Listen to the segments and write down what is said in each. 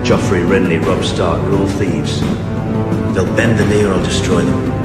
Joffrey, Renly, Robb Stark are all thieves. They'll bend the knee or I'll destroy them.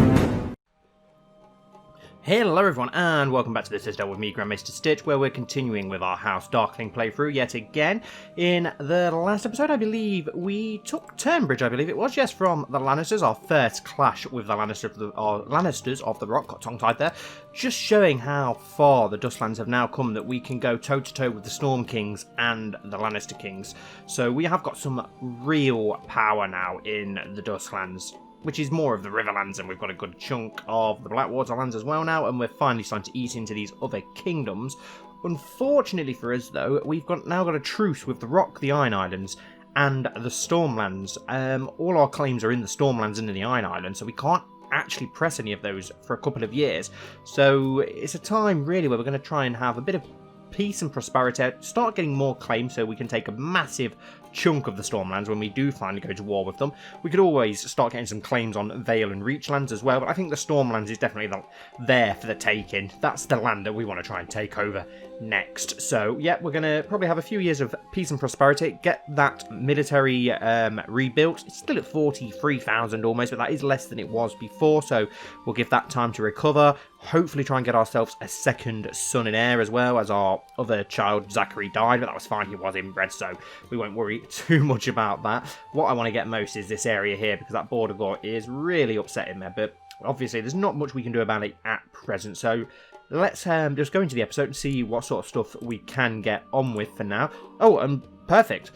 Hello everyone and welcome back to the Citadel with me, Grand Maester Stitch, where we're continuing with our House Darklyn playthrough yet again. In the last episode, I believe, we took Turnbridge, I believe it was, yes, from the Lannisters, our first clash with the Lannisters of the Rock, got tongue-tied there, just showing how far the Dusklands have now come that we can go toe-to-toe with the Storm Kings and the Lannister Kings. So we have got some real power now in the Dusklands, which is more of the Riverlands, and we've got a good chunk of the Blackwater lands as well now, and we're finally starting to eat into these other kingdoms. Unfortunately for us, though, we've now got a truce with the Rock, the Iron Islands, and the Stormlands. All our claims are in the Stormlands and in the Iron Islands, so we can't actually press any of those for a couple of years. So it's a time, really, where we're going to try and have a bit of peace and prosperity, start getting more claims so we can take a massive chunk of the Stormlands when we do finally go to war with them. We could always start getting some claims on Vale and Reachlands as well, but I think the Stormlands is definitely there for the taking. That's the land that we want to try and take over next. So yeah, we're going to probably have a few years of peace and prosperity, get that military rebuilt. It's still at 43,000 almost, but that is less than it was before, so we'll give that time to recover. Hopefully try and get ourselves a second son and heir as well, as our other child Zachary died, but that was fine, he was inbred, so we won't worry too much about that. What I want to get most is this area here, because that border gore is really upsetting me, but obviously there's not much we can do about it at present, so let's just go into the episode and see what sort of stuff we can get on with for now. Oh, perfect.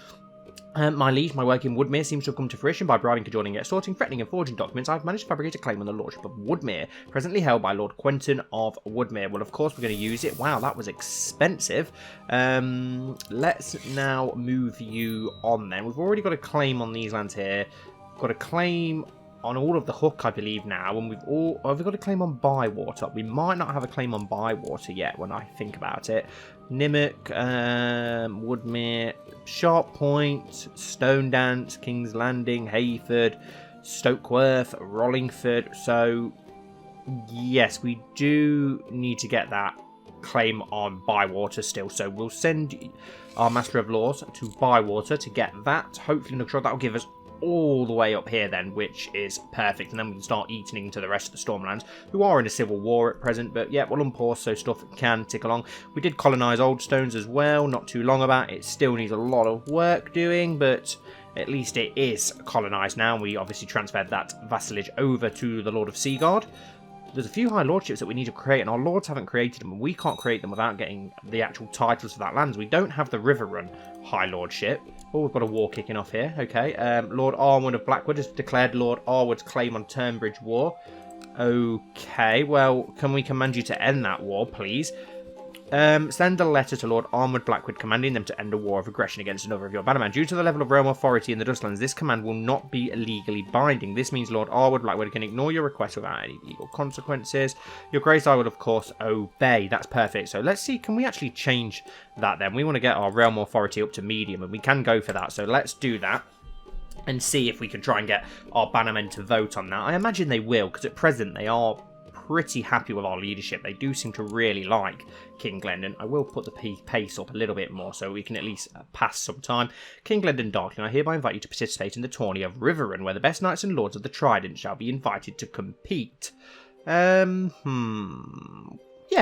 My liege, my work in Woodmere seems to have come to fruition. By bribing, cajoling, extorting, threatening and forging documents, I've managed to fabricate a claim on the lordship of Woodmere, presently held by Lord Quentin of Woodmere. Well, of course, we're going to use it. Wow, that was expensive. Let's now move you on then. We've already got a claim on these lands here. We've got a claim on all of the Hook, I believe, now, and we've got a claim on Bywater. We might not have a claim on Bywater yet when I think about it. Nimmock, Woodmere, Sharp Point, Stone Dance, King's Landing, Hayford, Stokeworth, Rollingford. So yes, we do need to get that claim on Bywater still, so we'll send our Master of Laws to Bywater to get that. Hopefully, I'm sure that'll give us all the way up here then, which is perfect, and then we can start eating into the rest of the Stormlands, who are in a civil war at present, but yeah, we'll unpause so stuff can tick along. We did colonise Oldstones as well, not too long about. It still needs a lot of work doing, but at least it is colonised now, and we obviously transferred that vassalage over to the Lord of Seaguard. There's a few high lordships that we need to create, and our lords haven't created them, and we can't create them without getting the actual titles of that lands. We don't have the Riverrun high lordship. Oh, we've got a war kicking off here. Okay, Lord Arwood of Blackwood has declared Lord Arwood's claim on Turnbridge War. Okay, well, can we command you to end that war, please? Send a letter to Lord Arwood Blackwood commanding them to end a war of aggression against another of your bannermen. Due to the level of realm authority in the Dusklands, this command will not be legally binding. This means Lord Arwood Blackwood can ignore your request without any legal consequences. Your Grace, I will of course obey. That's perfect. So let's see, can we actually change that then? We want to get our realm authority up to medium, and we can go for that. So let's do that and see if we can try and get our bannermen to vote on that. I imagine they will, because at present they are pretty happy with our leadership. They do seem to really like King Glendon. I will put the pace up a little bit more so we can at least pass some time. King Glendon Darklyn, I hereby invite you to participate in the tourney of Riverrun, where the best knights and lords of the Trident shall be invited to compete. Yeah,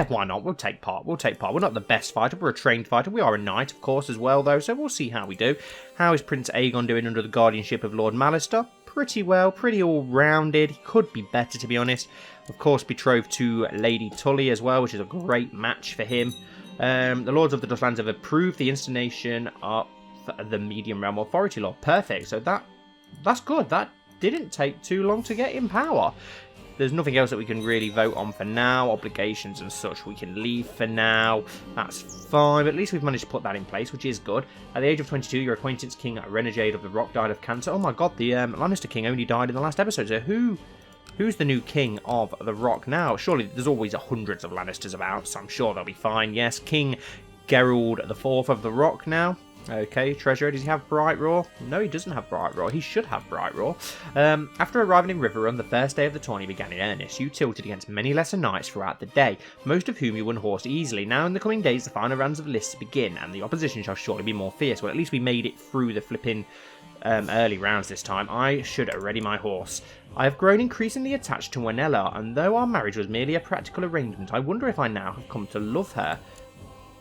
why not? We'll take part. We're not the best fighter. We're a trained fighter. We are a knight, of course, as well, though, so we'll see how we do. How is Prince Aegon doing under the guardianship of Lord Mallister? Pretty well, pretty all-rounded. He could be better, to be honest. Of course, betrothed to Lady Tully as well, which is a great match for him. The Lords of the Dusklands have approved the installation of the Medium Realm Authority Law. Perfect. So that's good. That didn't take too long to get in power. There's nothing else that we can really vote on for now. Obligations and such we can leave for now. That's fine. But at least we've managed to put that in place, which is good. At the age of 22, your acquaintance King Renegade of the Rock died of cancer. Oh my god, the Lannister King only died in the last episode. So who's the new King of the Rock now? Surely there's always hundreds of Lannisters about, so I'm sure they'll be fine. Yes, King Gerald IV of the Rock now. Okay, treasurer, does he have Bright Roar? No, he doesn't have Bright Roar. He should have Bright Roar. After arriving in Riverrun, the first day of the tourney began in earnest. You tilted against many lesser knights throughout the day, most of whom you unhorsed easily. Now in the coming days, the final rounds of lists begin, and the opposition shall surely be more fierce. Well, at least we made it through the flipping early rounds this time. I should ready my horse. I have grown increasingly attached to Wanella, and though our marriage was merely a practical arrangement, I wonder if I now have come to love her.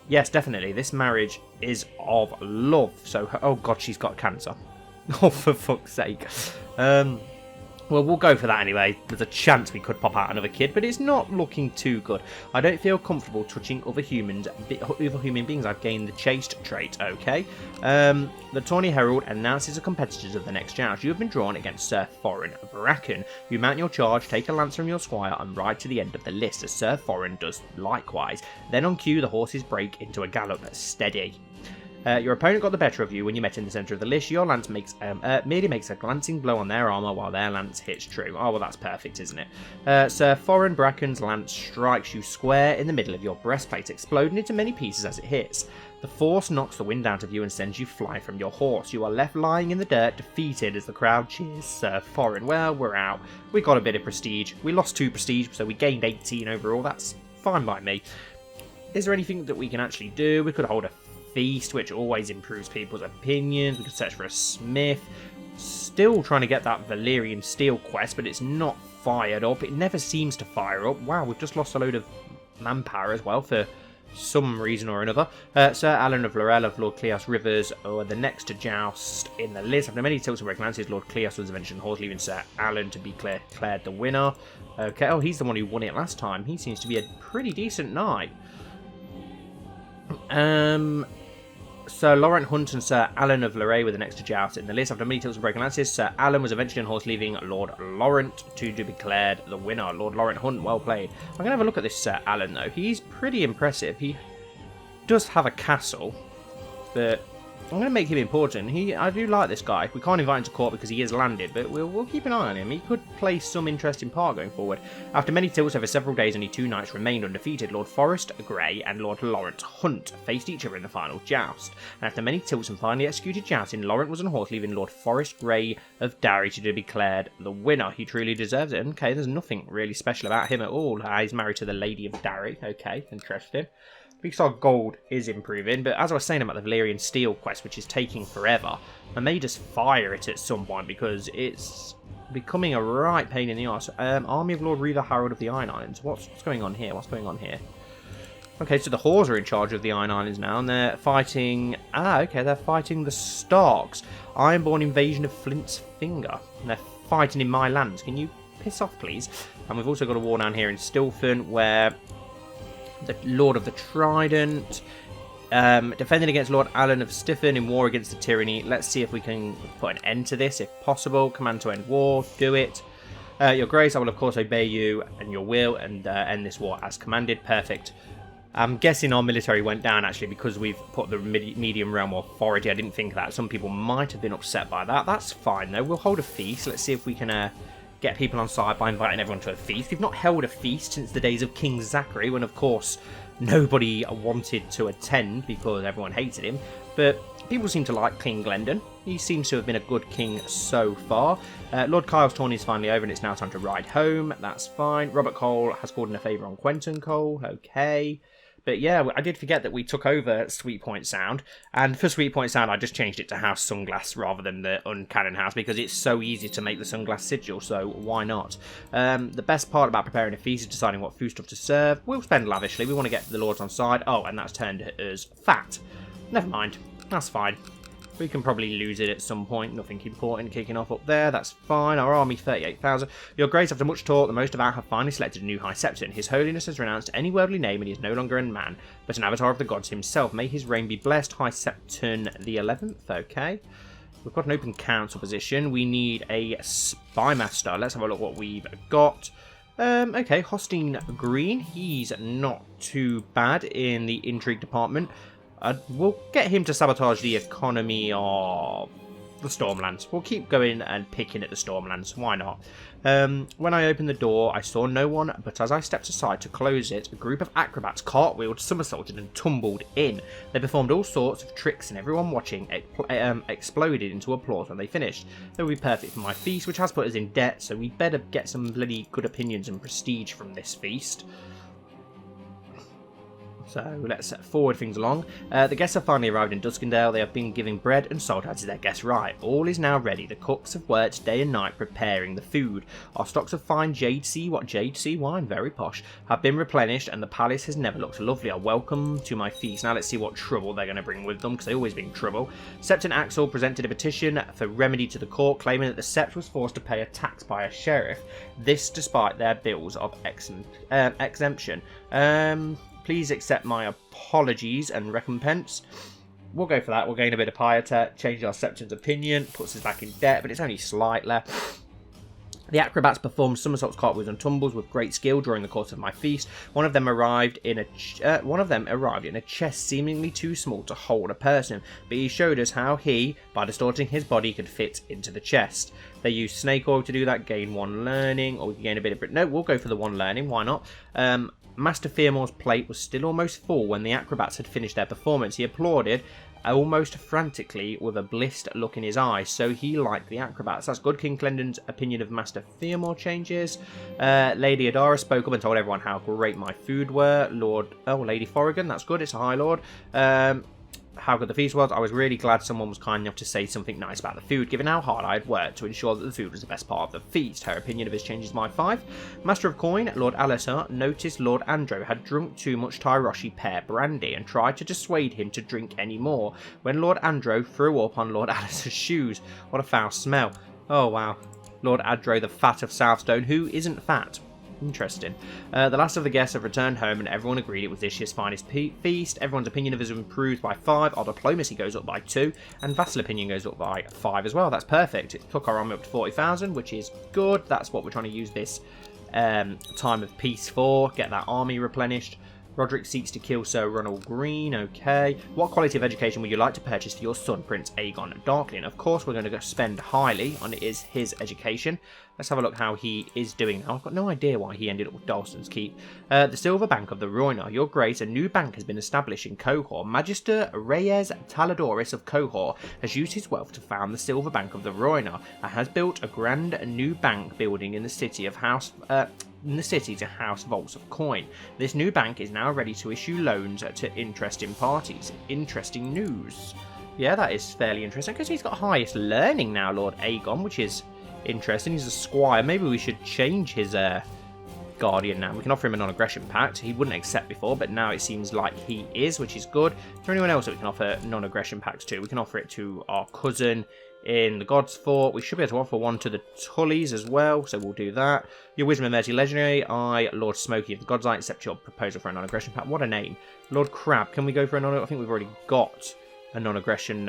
Yes, definitely. This marriage is of love. So, oh god, she's got cancer. Oh, for fuck's sake. Well, we'll go for that anyway. There's a chance we could pop out another kid, but it's not looking too good. I don't feel comfortable touching other human beings. I've gained the chaste trait, okay? The Tourney Herald announces the competitors of the next joust. You have been drawn against Sir Foreign Bracken. You mount your charge, take a lance from your squire, and ride to the end of the list, as Sir Foreign does likewise. Then on cue, the horses break into a gallop. Steady. Your opponent got the better of you when you met in the centre of the list. Your lance merely makes a glancing blow on their armour while their lance hits true. Oh, well, that's perfect, isn't it? Sir Foreign Bracken's lance strikes you square in the middle of your breastplate, exploding into many pieces as it hits. The force knocks the wind out of you and sends you flying from your horse. You are left lying in the dirt, defeated as the crowd cheers Sir Foreign. Well, we're out. We got a bit of prestige. We lost 2 prestige, so we gained 18 overall. That's fine by me. Is there anything that we can actually do? We could hold a feast, which always improves people's opinions. We could search for a smith. Still trying to get that Valyrian steel quest, but it's not fired up. It never seems to fire up. Wow, we've just lost a load of manpower as well for some reason or another. Sir Alan of Lorel of Lord Cleos Rivers are the next to joust in the list. After many tilts and reclances, Lord Cleos was eventually horse, leaving Sir Alan to be declared the winner. Okay, oh, he's the one who won it last time. He seems to be a pretty decent knight. Sir Laurent Hunt and Sir Alan of Lorraine were the next to joust in the list. After many tilts and broken lances, Sir Alan was eventually on horse, leaving Lord Laurent to be declared the winner. Lord Laurent Hunt, well played. I'm going to have a look at this Sir Alan, though. He's pretty impressive. He does have a castle, but I'm going to make him important. I do like this guy. We can't invite him to court because he is landed, but we'll keep an eye on him. He could play some interesting part going forward. After many tilts over several days, only 2 knights remained undefeated. Lord Forrest Grey and Lord Laurent Hunt faced each other in the final joust. And after many tilts and finally executed jousting, Laurent was on horse, leaving Lord Forrest Grey of Darry to be declared the winner. He truly deserves it. Okay, there's nothing really special about him at all. He's married to the Lady of Darry. Okay, interesting. At least our gold is improving, but as I was saying about the Valyrian Steel quest, which is taking forever, I may just fire it at some point because it's becoming a right pain in the arse. Army of Lord Reaver Harold of the Iron Islands. What's going on here? What's going on here? Okay, so the Whores are in charge of the Iron Islands now, and they're fighting... okay, they're fighting the Starks. Ironborn invasion of Flint's Finger. And they're fighting in my lands. Can you piss off, please? And we've also got a war down here in Stilfen, where... the Lord of the Trident, defending against Lord Alan of Stiffen in war against the Tyranny. Let's see if we can put an end to this, if possible. Command to end war, do it. Your Grace, I will of course obey you and your will and end this war as commanded. Perfect. I'm guessing our military went down actually because we've put the medium realm authority. I didn't think that. Some people might have been upset by that. That's fine though. We'll hold a feast. Let's see if we can... get people on side by inviting everyone to a feast. We've not held a feast since the days of King Zachary, when of course nobody wanted to attend because everyone hated him. But people seem to like King Glendon. He seems to have been a good king so far. Lord Kyle's tourney is finally over and it's now time to ride home. That's fine. Robert Cole has called in a favour on Quentin Cole. Okay. But yeah, I did forget that we took over Sweet Point Sound, and for Sweet Point Sound I just changed it to House Sunglass rather than the Uncannon House because it's so easy to make the Sunglass sigil, so why not? The best part about preparing a feast is deciding what foodstuff to serve. We'll spend lavishly, we want to get the lords on side. Oh, and that's turned us fat. Never mind, that's fine. We can probably lose it at some point. Nothing important kicking off up there. That's fine. Our army, 38,000. Your Grace, after much talk, the most about have finally selected a new High Septon. His Holiness has renounced any worldly name and he is no longer a man, but an avatar of the gods himself. May his reign be blessed. High Septon the 11th. Okay. We've got an open council position. We need a spy master. Let's have a look what we've got. Okay, Hostine Green. He's not too bad in the intrigue department. We'll get him to sabotage the economy of the Stormlands. We'll keep going and picking at the Stormlands. Why not? When I opened the door, I saw no one, but as I stepped aside to close it, a group of acrobats cartwheeled, somersaulted, and tumbled in. They performed all sorts of tricks, and everyone watching exploded into applause when they finished. They would be perfect for my feast, which has put us in debt, so we better get some bloody good opinions and prestige from this feast. So let's forward things along. The guests have finally arrived in Duskendale. They have been giving bread and salt out to their guest right. All is now ready. The cooks have worked day and night preparing the food. Our stocks of fine Jade Sea wine, very posh, have been replenished, and the palace has never looked lovelier. Welcome to my feast. Now let's see what trouble they're going to bring with them, because they always bring trouble. Septon and Axel presented a petition for remedy to the court, claiming that the Sept was forced to pay a tax by a sheriff. This despite their bills of exemption. Please accept my apologies and recompense. We'll go for that. We'll gain a bit of piety, change our Septon's opinion, puts us back in debt, but it's only slightly. The acrobats performed somersaults, cartwheels, and tumbles with great skill during the course of my feast. One of them arrived in a chest seemingly too small to hold a person, but he showed us how he, by distorting his body, could fit into the chest. They used snake oil to do that, gain 1 learning, or we can gain a bit of... No, we'll go for the 1 learning, why not? Master Fearmore's plate was still almost full when the acrobats had finished their performance. He applauded almost frantically with a blissed look in his eyes, so he liked the acrobats. That's good. King Clendon's opinion of Master Fearmore changes. Lady Adara spoke up and told everyone how great my food were. Lady Forrigan, that's good, it's a High Lord. How good the feast was. I was really glad someone was kind enough to say something nice about the food, given how hard I had worked to ensure that the food was the best part of the feast. Her opinion of his changes my 5. Master of Coin, Lord Alisar, noticed Lord Andro had drunk too much Tyroshi pear brandy and tried to dissuade him to drink any more when Lord Andro threw up on Lord Alisar's shoes. What a foul smell. Oh wow. Lord Andro, the fat of Southstone, who isn't fat. Interesting. The last of the guests have returned home, and everyone agreed it was this year's finest feast. Everyone's opinion of us improved by 5. Our diplomacy goes up by 2, and vassal opinion goes up by 5 as well. That's perfect. It took our army up to 40,000, which is good. That's what we're trying to use this time of peace for. Get that army replenished. Roderick seeks to kill Sir Ronald Green. Okay. What quality of education would you like to purchase for your son, Prince Aegon Darklyn? Of course, we're going to spend highly on his education. Let's have a look how he is doing now. I've got no idea why he ended up with Dalston's Keep. The Silver Bank of the Royna. Your Grace, a new bank has been established in Cohor. Magister Reyes Taladoris of Cohor has used his wealth to found the Silver Bank of the Royna and has built a grand new bank building in the city of to house vaults of coin. This new bank is now ready to issue loans to interesting parties. Interesting news. Yeah, that is fairly interesting because he's got highest learning now, Lord Aegon, which is interesting. He's a squire. Maybe we should change his guardian now. We can offer him a non-aggression pact. He wouldn't accept before, but now it seems like he is, which is good. Is there anyone else that we can offer non-aggression pacts to? We can offer it to our cousin in the God's Fort. We should be able to offer one to the Tullys as well, so we'll do that. Your Wisdom and Mercy Legendary. I, Lord Smoky of the God's Eye, accept your proposal for a non-aggression pact. What a name. Lord Crab, can we go for a non-aggression? I think we've already got a non-aggression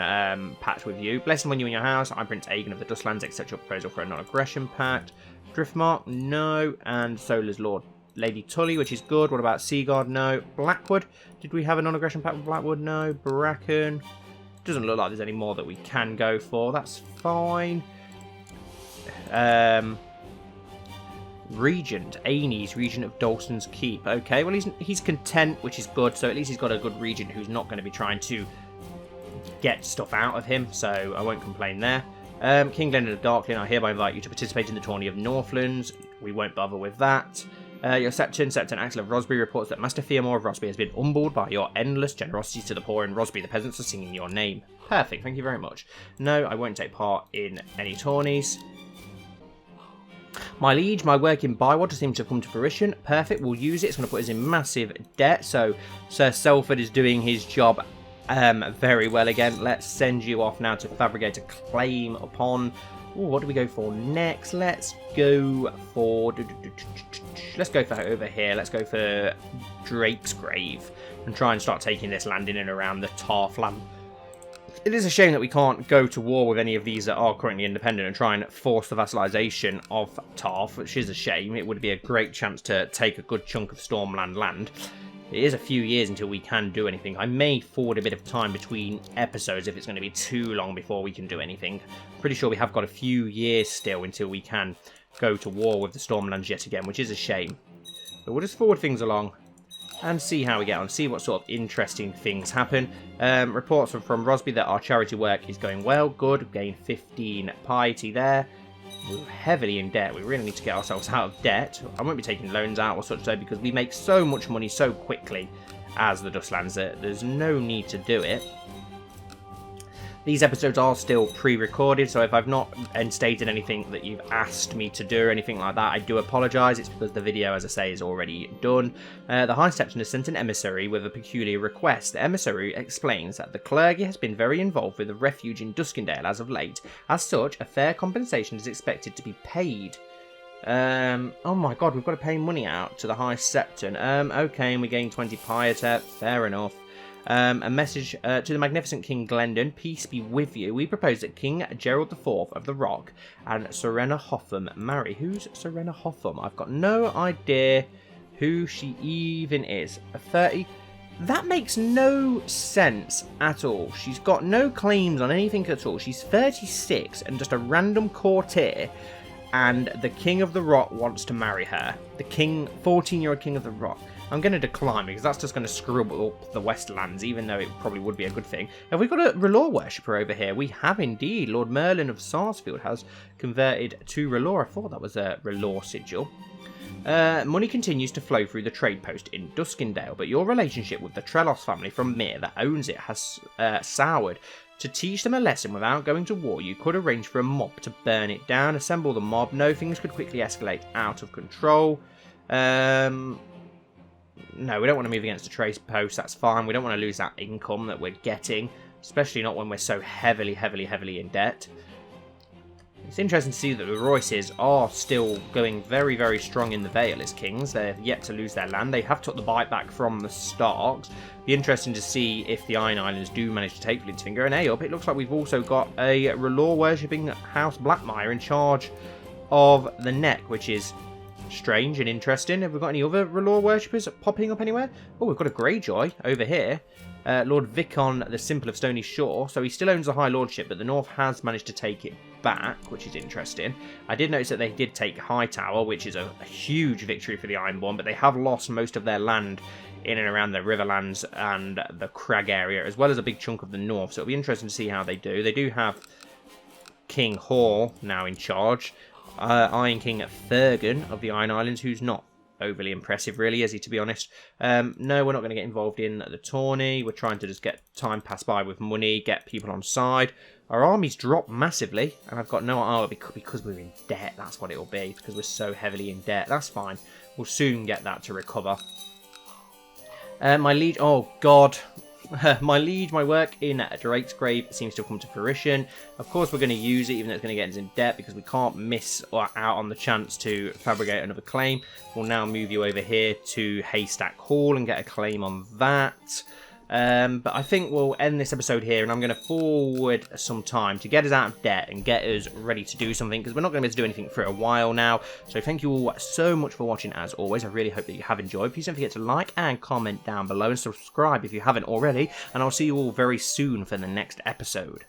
pact with you. Blessing when you in your house. I'm Prince Aegon of the Dustlands, accept your proposal for a non-aggression pact. Driftmark, no. And Solar's Lord Lady Tully, which is good. What about Seaguard? No. Blackwood, did we have a non-aggression pact with Blackwood? No. Bracken, doesn't look like there's any more that we can go for. That's fine. Regent, Aenys, Regent of Dalston's Keep. Okay, well he's content, which is good. So at least he's got a good regent who's not going to be trying to get stuff out of him. So I won't complain there. King Glenn of Darklyn, I hereby invite you to participate in the tourney of Northlands. We won't bother with that. Your Septon Axel of Rosby reports that Master Fearmore of Rosby has been humbled by your endless generosity to the poor in Rosby. The peasants are singing your name. Perfect, thank you very much. No, I won't take part in any tourneys. My liege, my work in Bywater seems to have come to fruition. Perfect, we'll use it. It's going to put us in massive debt. So Sir Selford is doing his job very well again. Let's send you off now to fabricate a claim upon... Ooh, what do we go for next? Let's go for... Let's go for over here. Let's go for Drake's Grave and try and start taking this land in and around the Tarf land. It is a shame that we can't go to war with any of these that are currently independent and try and force the vassalization of Tarf, which is a shame. It would be a great chance to take a good chunk of Stormland land. it is a few years until we can do anything. I may forward a bit of time between episodes if it's going to be too long before we can do anything. Pretty sure we have got a few years still until we can go to war with the Stormlands yet again, which is a shame. But we'll just forward things along and see how we get on, see what sort of interesting things happen. Reports from Rosby that our charity work is going well. Good, gained 15 piety there. We're heavily in debt. We really need to get ourselves out of debt. I won't be taking loans out or such though, because we make so much money so quickly as the Dusklands that there's no need to do it. These episodes are still pre-recorded, so if I've not stated anything that you've asked me to do or anything like that, I do apologise. It's because the video, as I say, is already done. The High Septon has sent an emissary with a peculiar request. The emissary explains that the clergy has been very involved with the refuge in Duskendale as of late. As such, a fair compensation is expected to be paid. Oh my god, we've got to pay money out to the High Septon. Okay, and we gain 20 piety. Fair enough. A message to the magnificent King Glendon, peace be with you. We propose that King Gerald IV of the Rock and Serena Hotham marry. Who's Serena Hotham? I've got no idea who she even is. A 30? That makes no sense at all. She's got no claims on anything at all. She's 36 and just a random courtier, and the King of the Rock wants to marry her. The king, 14-year-old King of the Rock. I'm going to decline because that's just going to screw up the Westlands, even though it probably would be a good thing. Have we got a R'hllor worshipper over here? We have indeed. Lord Merlin of Sarsfield has converted to R'hllor. I thought that was a R'hllor sigil. Money continues to flow through the trade post in Duskendale, but your relationship with the Trelos family from Mir that owns it has soured. To teach them a lesson without going to war, you could arrange for a mob to burn it down, assemble the mob. No, things could quickly escalate out of control. No, we don't want to move against the trade post, that's fine. We don't want to lose that income that we're getting, especially not when we're so heavily in debt. It's interesting to see that the Royces are still going very, very strong in the Vale as kings. They're yet to lose their land. They have took the bite back from the Starks. Be interesting to see if the Iron Islands do manage to take Flintfinger. And up, it looks like we've also got a R'hllor worshipping House Blackmire in charge of the Neck, which is strange and interesting. Have we got any other R'hllor worshippers popping up anywhere? Oh, we've got a Greyjoy over here. Lord Vicon the Simple of Stony Shore. So he still owns the High Lordship, but the North has managed to take it back, which is interesting. I did notice that they did take Hightower, which is a huge victory for the Ironborn, but they have lost most of their land in and around the Riverlands and the Crag area, as well as a big chunk of the North. So it'll be interesting to see how they do. They do have King Hall now in charge. Iron King Thurgan of the Iron Islands, who's not overly impressive, really, is he, to be honest? No, we're not going to get involved in the tourney. We're trying to just get time pass by with money, get people on side. Our army's dropped massively, and I've got no... Oh, because we're in debt, that's what it'll be, because we're so heavily in debt. That's fine. We'll soon get that to recover. My liege... Oh, God. My liege, my work in Drake's Grave seems to have come to fruition. Of course, we're going to use it, even though it's going to get us in debt, because we can't miss out on the chance to fabricate another claim. We'll now move you over here to Haystack Hall and get a claim on that. But I think we'll end this episode here, and I'm going to forward some time to get us out of debt and get us ready to do something, because we're not going to be able to do anything for a while now. So thank you all so much for watching, as always. I really hope that you have enjoyed. Please don't forget to like and comment down below, and subscribe if you haven't already, and I'll see you all very soon for the next episode.